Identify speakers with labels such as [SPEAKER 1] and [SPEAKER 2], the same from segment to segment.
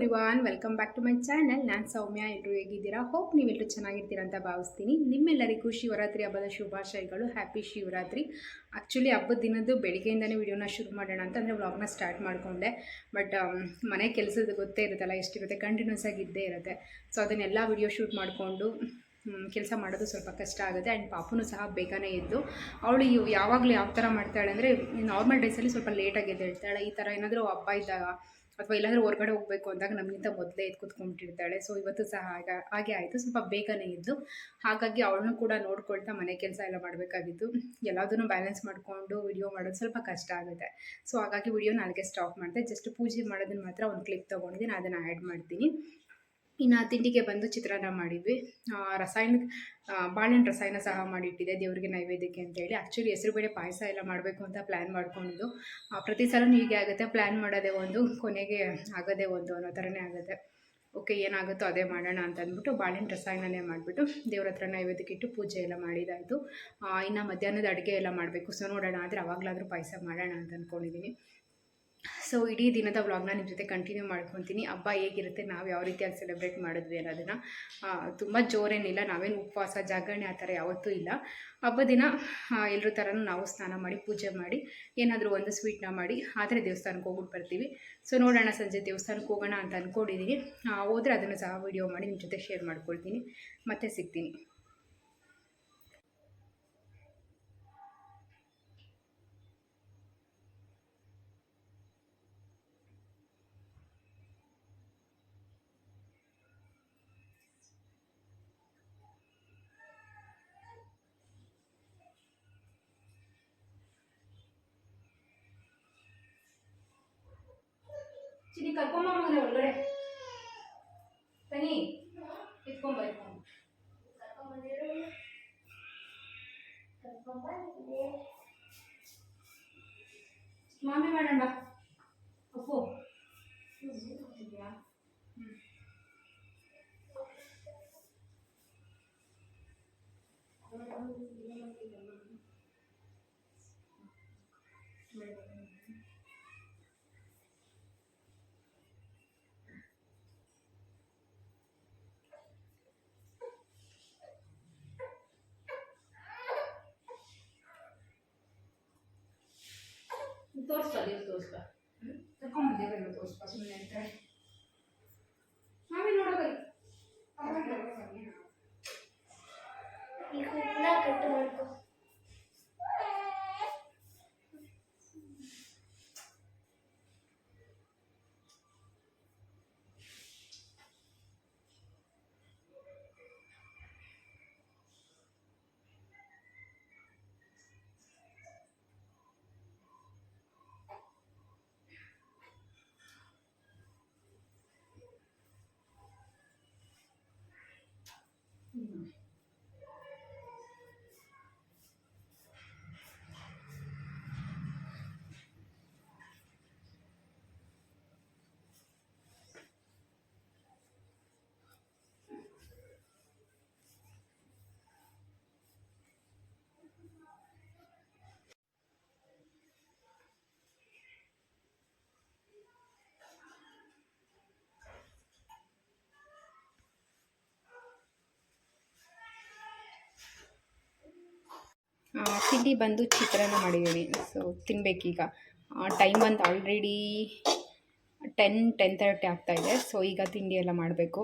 [SPEAKER 1] Everyone, welcome back to my channel. ನಾನು ಸೌಮ್ಯ. ಎಲ್ಲರೂ ಹೇಗಿದ್ದೀರಾ? ಹೋಪ್ ನೀವೆಲ್ಲರೂ ಚೆನ್ನಾಗಿರ್ತೀರಾ ಅಂತ ಭಾವಿಸ್ತೀನಿ. ನಿಮ್ಮೆಲ್ಲರಿಗೂ ಶಿವರಾತ್ರಿ ಹಬ್ಬದ ಶುಭಾಶಯಗಳು. ಹ್ಯಾಪಿ ಶಿವರಾತ್ರಿ. ಆ್ಯಕ್ಚುಲಿ ಹಬ್ಬದ ದಿನದ್ದು ಬೆಳಿಗ್ಗೆಯಿಂದನೇ ವಿಡಿಯೋನ ಶುರು ಮಾಡೋಣ ಅಂತ ಅಂದರೆ ವ್ಲಾಗ್ನ ಸ್ಟಾರ್ಟ್ ಮಾಡಿಕೊಂಡೆ. ಬಟ್ ಮನೆ ಕೆಲಸದ ಗೊತ್ತೇ ಇರುತ್ತಲ್ಲ, ಎಷ್ಟಿರುತ್ತೆ, ಕಂಟಿನ್ಯೂಸ್ ಆಗಿ ಇದ್ದೇ ಇರುತ್ತೆ. ಸೊ ಅದನ್ನೆಲ್ಲ ವಿಡಿಯೋ ಶೂಟ್ ಮಾಡಿಕೊಂಡು ಕೆಲಸ ಮಾಡೋದು ಸ್ವಲ್ಪ ಕಷ್ಟ ಆಗುತ್ತೆ. ಆ್ಯಂಡ್ ಪಾಪುನೂ ಸಹ ಬೇಗನೆ ಎದ್ದು ಅವಳು ಯಾವಾಗಲೂ ಯಾವ ಥರ ಮಾಡ್ತಾಳೆ ಅಂದರೆ, ನಾರ್ಮಲ್ ಡೇಸಲ್ಲಿ ಸ್ವಲ್ಪ ಲೇಟಾಗಿ ಎದ್ದೇಳ್ತಾಳೆ. ಈ ಥರ ಏನಾದರೂ ಹಬ್ಬ ಇದ್ದಾಗ ಅಥವಾ ಇಲ್ಲಾಂದರೆ ಹೊರಗಡೆ ಹೋಗಬೇಕು ಅಂದಾಗ ನಮಗಿಂತ ಮೊದಲೇ ಎದ್ದು ಕೂತ್ಕೊಂಡ್ಬಿಟ್ಟಿರ್ತಾಳೆ. ಸೊ ಇವತ್ತು ಸಹ ಹಾಗೆ ಆಯಿತು, ಸ್ವಲ್ಪ ಬೇಗನೆ ಇದ್ದು. ಹಾಗಾಗಿ ಅವಳನ್ನು ಕೂಡ ನೋಡ್ಕೊಳ್ತಾ ಮನೆ ಕೆಲಸ ಎಲ್ಲ ಮಾಡಬೇಕಾಗಿತ್ತು. ಎಲ್ಲದನ್ನೂ ಬ್ಯಾಲೆನ್ಸ್ ಮಾಡಿಕೊಂಡು ವಿಡಿಯೋ ಮಾಡೋದು ಸ್ವಲ್ಪ ಕಷ್ಟ ಆಗುತ್ತೆ. ಸೊ ಹಾಗಾಗಿ ವಿಡಿಯೋನ ಅಲ್ಲಿಗೆ ಸ್ಟಾಪ್ ಮಾಡಿದೆ. ಜಸ್ಟ್ ಪೂಜೆ ಮಾಡೋದನ್ನು ಮಾತ್ರ ಒಂದು ಕ್ಲಿಪ್ ತೊಗೊಂಡಿದ್ದೀನಿ, ಅದನ್ನು ಆ್ಯಡ್ ಮಾಡ್ತೀನಿ. ಇನ್ನು ತಿಂಡಿಗೆ ಬಂದು ಚಿತ್ರಾನ್ನ ಮಾಡಿದ್ವಿ. ಬಾಳೆಹಣ್ಣು ರಸಾಯನ ಸಹ ಮಾಡಿಟ್ಟಿದೆ ದೇವರಿಗೆ ನೈವೇದ್ಯಕ್ಕೆ ಅಂತೇಳಿ. ಆ್ಯಕ್ಚುಲಿ ಹೆಸರುಬೇಳೆ ಪಾಯಸ ಎಲ್ಲ ಮಾಡಬೇಕು ಅಂತ ಪ್ಲ್ಯಾನ್ ಮಾಡ್ಕೊಂಡಿದ್ದು. ಪ್ರತಿ ಸಲವೂ ಹೀಗೆ ಆಗುತ್ತೆ, ಪ್ಲ್ಯಾನ್ ಮಾಡೋದೇ ಒಂದು, ಕೊನೆಗೆ ಆಗೋದೇ ಒಂದು ಅನ್ನೋ ಥರನೇ ಆಗುತ್ತೆ. ಓಕೆ, ಏನಾಗುತ್ತೋ ಅದೇ ಮಾಡೋಣ ಅಂತ ಅಂದ್ಬಿಟ್ಟು ಬಾಳೆಹಣ್ಣು ರಸಾಯನನೇ ಮಾಡಿಬಿಟ್ಟು ದೇವ್ರ ಹತ್ರ ನೈವೇದ್ಯಕ್ಕೆ ಇಟ್ಟು ಪೂಜೆ ಎಲ್ಲ ಮಾಡಿದಾಯಿತು. ಇನ್ನು ಮಧ್ಯಾಹ್ನದ ಅಡುಗೆ ಎಲ್ಲ ಮಾಡಬೇಕು. ಸೊ ನೋಡೋಣ, ಆದರೆ ಅವಾಗಲಾದರೂ ಪಾಯಸ ಮಾಡೋಣ ಅಂತ ಅಂದ್ಕೊಂಡಿದ್ದೀನಿ. ಸೊ ಇಡೀ ದಿನದ ವ್ಲಾಗ್ನ ನಿಮ್ಮ ಜೊತೆ ಕಂಟಿನ್ಯೂ ಮಾಡ್ಕೊತೀನಿ. ಹಬ್ಬ ಹೇಗಿರುತ್ತೆ, ನಾವು ಯಾವ ರೀತಿಯಾಗಿ ಸೆಲೆಬ್ರೇಟ್ ಮಾಡಿದ್ವಿ ಅನ್ನೋದನ್ನು. ತುಂಬ ಜೋರೇನಿಲ್ಲ, ನಾವೇನು ಉಪವಾಸ ಜಾಗರಣೆ ಆ ಥರ ಯಾವತ್ತೂ ಇಲ್ಲ. ಹಬ್ಬದ ದಿನ ಎಲ್ಲರ ಥರನೂ ನಾವು ಸ್ನಾನ ಮಾಡಿ ಪೂಜೆ ಮಾಡಿ ಏನಾದರೂ ಒಂದು ಸ್ವೀಟ್ನ ಮಾಡಿ ಆದರೆ ದೇವಸ್ಥಾನಕ್ಕೆ ಹೋಗ್ಬಿಟ್ಟು ಬರ್ತೀವಿ. ಸೊ ನೋಡೋಣ, ಸಂಜೆ ದೇವಸ್ಥಾನಕ್ಕೆ ಹೋಗೋಣ ಅಂತ ಅಂದ್ಕೊಂಡಿದ್ದೀನಿ. ಹೋದರೆ ಅದನ್ನು ಸಹ ವಿಡಿಯೋ ಮಾಡಿ ನಿಮ್ಮ ಜೊತೆ ಶೇರ್ ಮಾಡ್ಕೊಳ್ತೀನಿ. ಮತ್ತೆ ಸಿಗ್ತೀನಿ. ಚಿನಿ ಕರ್ಕೊಂಬ ಮಗನೇ ಒಳಗಡೆ. ತನಿ ಇಟ್ಕೊಂಬ ಮಾಮಿ ಮಾಡೋಣ ಬಾ. ಅಪ್ಪು ಇದೆಯಾ? ತೋರಿಸ್ಬಾ, ದೇವ್ರು ತೋರಿಸ್ಬಾ, ಕರ್ಕೊಂಬ ದೇವರೆಲ್ಲ ತೋರಿಸ್ಬಾ. ಸುಮ್ಮನೆ ಅಂತಾರೆ ಮಾಮಿ ನೋಡೋದು ಕಟ್ಟು ಮಾಡ್ಕೊ. ತಿಂಡಿ ಬಂದು ಚಿತ್ರಾನ್ನ ಮಾಡಿದ್ದೀನಿ. ಸೊ ತಿನ್ನಬೇಕೀಗ. ಟೈಮ್ ಬಂದು ಆಲ್ರೆಡಿ 10:30 ಆಗ್ತಾಯಿದೆ. ಸೊ ಈಗ ತಿಂಡಿ ಎಲ್ಲ ಮಾಡಬೇಕು.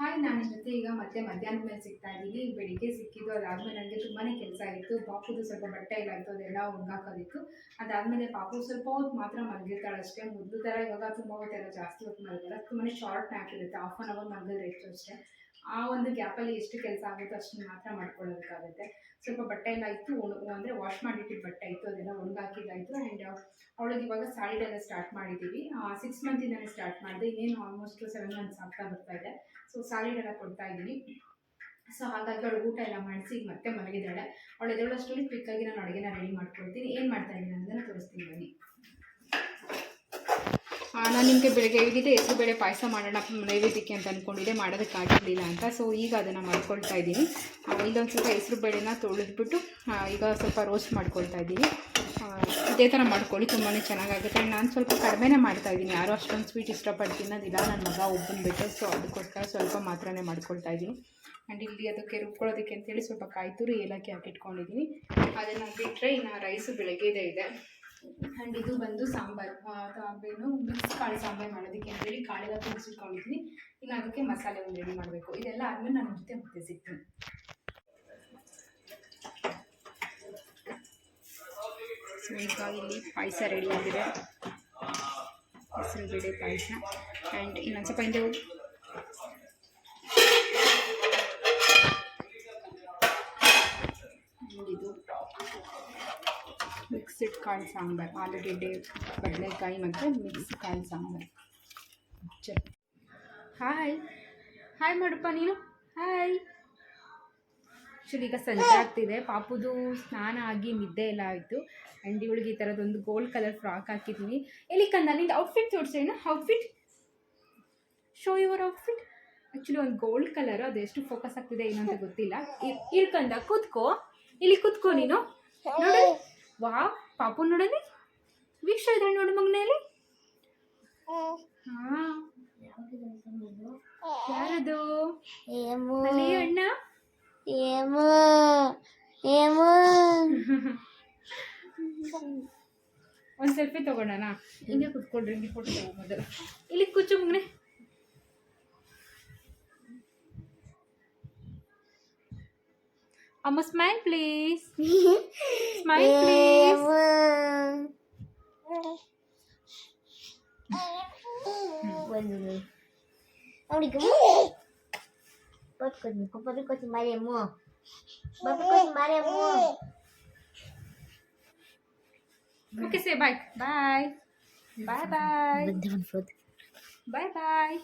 [SPEAKER 1] ಹಾಯ್, ನಾನು ಜೊತೆ ಈಗ ಮತ್ತೆ ಮಧ್ಯಾಹ್ನದ ಮೇಲೆ ಸಿಗ್ತಾ ಇದ್ದೀನಿ. ಬೆಳಿಗ್ಗೆ ಸಿಕ್ಕಿದ್ದು, ಅದಾದಮೇಲೆ ನನಗೆ ತುಂಬಾ ಕೆಲಸ ಆಗಿತ್ತು. ಪಾಪುದು ಸ್ವಲ್ಪ ಬಟ್ಟೆ ಎಲ್ಲ ಇತ್ತು, ಅದೆಲ್ಲ ಒಣಗಾಕೋದಿತ್ತು. ಅದಾದಮೇಲೆ ಪಾಪು ಸ್ವಲ್ಪ ಹೊತ್ತು ಮಾತ್ರ ಮಲಗಿರ್ತಾಳೆ ಅಷ್ಟೇ. ಮೊದಲು ಥರ ಇವಾಗ ತುಂಬ ಹೊತ್ತೆಲ್ಲ ಜಾಸ್ತಿ ಹೊತ್ತು ಮಲಗಲ್ಲ. ತುಂಬಾ ಶಾರ್ಟ್ ನ್ಯಾಪ್ ಇರುತ್ತೆ, 1/2 hour ಮಲಗಿದ್ರೆ ಎಷ್ಟು ಅಷ್ಟೇ. ಆ ಒಂದು ಗ್ಯಾಪಲ್ಲಿ ಎಷ್ಟು ಕೆಲಸ ಆಗುತ್ತೋ ಅಷ್ಟನ್ನು ಮಾತ್ರ ಮಾಡ್ಕೊಳ್ಳೋದಕ್ಕಾಗುತ್ತೆ. ಸ್ವಲ್ಪ ಬಟ್ಟೆ ಎಲ್ಲ ಇತ್ತು, ಅಂದರೆ ವಾಶ್ ಮಾಡಿಟ್ಟಿದ್ದು ಬಟ್ಟೆ ಇತ್ತು, ಅದೆಲ್ಲ ಒಣಗಾಕಿದ್ದಾಯಿತು. ಆ್ಯಂಡ್ ಅವಳಿಗೆ ಇವಾಗ ಸಾಲಿಡ್ ಎಲ್ಲ ಸ್ಟಾರ್ಟ್ ಮಾಡಿದ್ದೀವಿ. 6 ಮಂತಿಂದಲೇ ಸ್ಟಾರ್ಟ್ ಮಾಡಿದೆ, ಇನ್ನೇನು ಆಲ್ಮೋಸ್ಟ್ 7 months ಆಗ್ತಾ ಬರ್ತಾ ಇದೆ. ಸೊ ಸಾಲಿಡ್ ಎಲ್ಲ ಕೊಡ್ತಾ ಇದ್ದೀನಿ. ಸೊ ಹಾಗಾಗಿ ಅವಳು ಊಟ ಎಲ್ಲ ಮಾಡಿಸಿ ಈಗ ಮತ್ತೆ ಮಲಗಿದ್ದಾಳೆ. ಅವಳು ಎದ್ದೇಳೋಷ್ಟರಲ್ಲಿ ಕ್ವಿಕ್ಕಾಗಿ ನಾನು ಅಡುಗೆನ ರೆಡಿ ಮಾಡ್ಕೊಳ್ತೀನಿ. ಏನು ಮಾಡ್ತಾ ಇದ್ದೀನಿ ಅನ್ನೋದನ್ನು ತೋರಿಸ್ತೀನಿ ಬನ್ನಿ. ನಾನು ನಿಮಗೆ ಬೆಳಗ್ಗೆ ಹೇಗಿದೆ ಹೆಸರುಬೇಳೆ ಪಾಯಸ ಮಾಡೋಣ ನೈವೇದ್ಯಕ್ಕೆ ಅಂತ ಅಂದ್ಕೊಂಡಿದ್ದೆ, ಮಾಡೋದಕ್ಕಾಗಿರಲಿಲ್ಲ ಅಂತ. ಸೊ ಈಗ ಅದನ್ನು ಮಾಡ್ಕೊಳ್ತಾ ಇದ್ದೀನಿ. ಇಲ್ಲೊಂದು ಸ್ವಲ್ಪ ಹೆಸರುಬೇಳೆನ ತೊಳೆದ್ಬಿಟ್ಟು ಈಗ ಸ್ವಲ್ಪ ರೋಸ್ಟ್ ಮಾಡ್ಕೊಳ್ತಾ ಇದ್ದೀನಿ. ಇದೇ ಥರ ಮಾಡ್ಕೊಳ್ಳಿ, ತುಂಬಾ ಚೆನ್ನಾಗಾಗುತ್ತೆ. ಆ್ಯಂಡ್ ನಾನು ಸ್ವಲ್ಪ ಕಡಿಮೆನೇ ಮಾಡ್ತಾಯಿದ್ದೀನಿ, ಯಾರೂ ಅಷ್ಟೊಂದು ಸ್ವೀಟ್ ಇಷ್ಟಪಟ್ಟು ತಿನ್ನೋದಿಲ್ಲ, ನನ್ನ ಮಗ ಒಬ್ಬನ ಬಿಟ್ಟು. ಸೊ ಅದಕ್ಕೋಸ್ಕರ ಸ್ವಲ್ಪ ಮಾತ್ರನೇ ಮಾಡ್ಕೊಳ್ತಾ ಇದ್ದೀನಿ. ಆ್ಯಂಡ್ ಇಲ್ಲಿ ಅದಕ್ಕೆ ರುಬ್ಕೊಳ್ಳೋದಕ್ಕೆ ಅಂತೇಳಿ ಸ್ವಲ್ಪ ಕಾಯಿ ತುರಿ ಏಲಕ್ಕಿ ಹಾಕಿಟ್ಕೊಂಡಿದ್ದೀನಿ. ಅದನ್ನು ಬಿಟ್ಟರೆ ಇನ್ನು ರೈಸು ಬೆಳಗ್ಗೆದೇ ಇದೆ. ಆ್ಯಂಡ್ ಇದು ಬಂದು ಸಾಂಬಾರು, ಏನು ಮಿಕ್ಸ್ ಕಾಳು ಸಾಂಬಾರು ಮಾಡೋದಕ್ಕೆ ಅಂತೇಳಿ ಕಾಳೆಲ್ಲ ತುಂಬಿಸಿಟ್ಕೊಂಡಿದ್ದೀನಿ. ಇನ್ನು ಅದಕ್ಕೆ ಮಸಾಲೆ ಒಂದು ರೆಡಿ ಮಾಡಬೇಕು. ಇದೆಲ್ಲ ಆದಮೇಲೆ ನನ್ನ ಜೊತೆ ಮತ್ತೆ ಸಿಗ್ತೀನಿ. ಸೊ ಈಗ ಇಲ್ಲಿ ಪಾಯಸ ರೆಡಿ ಆಗಿದೆ, ಹೆಸರುಬೇಳೆ ಪಾಯಸ. ಆ್ಯಂಡ್ ಇನ್ನೊಂದು ಸ್ವಲ್ಪ ಹಿಂದೆ ಇದು ಮಿಕ್ಸ್ಡ್ ಕಾಳು ಸಾಂಬಾರು, ಆಲೂಗೆಡ್ಡೆ, ಬದನೆಕಾಯಿ ಮತ್ತು ಮಿಕ್ಸ್ ಕಾಳು ಸಾಂಬಾರು. ಹಾಯ್ ಹಾಯ್ ಮಾಡಪ್ಪ ನೀನು, ಹಾಯ್. ಆ್ಯಕ್ಚುಲಿ ಈಗ ಸಂಜೆ ಆಗ್ತಿದೆ, ಪಾಪುದು ಸ್ನಾನ ಆಗಿ ನಿದ್ದೆ ಎಲ್ಲ ಆಯಿತು. ಆ್ಯಂಡ್ ಇವಳಿಗೆ ಈ ಥರದೊಂದು ಗೋಲ್ಡ್ ಕಲರ್ ಫ್ರಾಕ್ ಹಾಕಿದ್ದೀನಿ. ಎಲ್ಲಿ ಕಂದ ನಿಂದು ಔಟ್ಫಿಟ್ ತೋರಿಸೇನು, outfit show your outfit. Actually ಒಂದು ಗೋಲ್ಡ್ ಕಲರು, ಅದು ಎಷ್ಟು ಫೋಕಸ್ ಆಗ್ತಿದೆ ಏನು ಅಂತ ಗೊತ್ತಿಲ್ಲ. ಇಳ್ಕಂದ ಕೂತ್ಕೋ, ಇಲ್ಲಿ ಕೂತ್ಕೋ ನೀನು, ನೋಡಿ. ವಾ ಪಾಪು ನೋಡಲಿ, ವೀಕ್ಷ ಇದ್ದಾಳೆ ನೋಡು ಮಗನಲ್ಲಿ. ಹಾಂ, ಯಾರದು ಅಲ್ಲಿ ಅಣ್ಣ? ಒಂದು ಸೆಲ್ಫಿ ತಗೊಳ್ಳೋಣ, ಹಿಂಗೆ ಕುತ್ಕೊಳ್ರಿ, ಹಿಂಗೆ ಫೋಟೋ ತಗೋ ಮೊದಲು. ಇಲ್ಲಿ ಕೂಚು ಮಗನೆ. ಅಮ್ಮ smile please, smile please. Okay, say bye. Bye. Bye bye. Bye bye.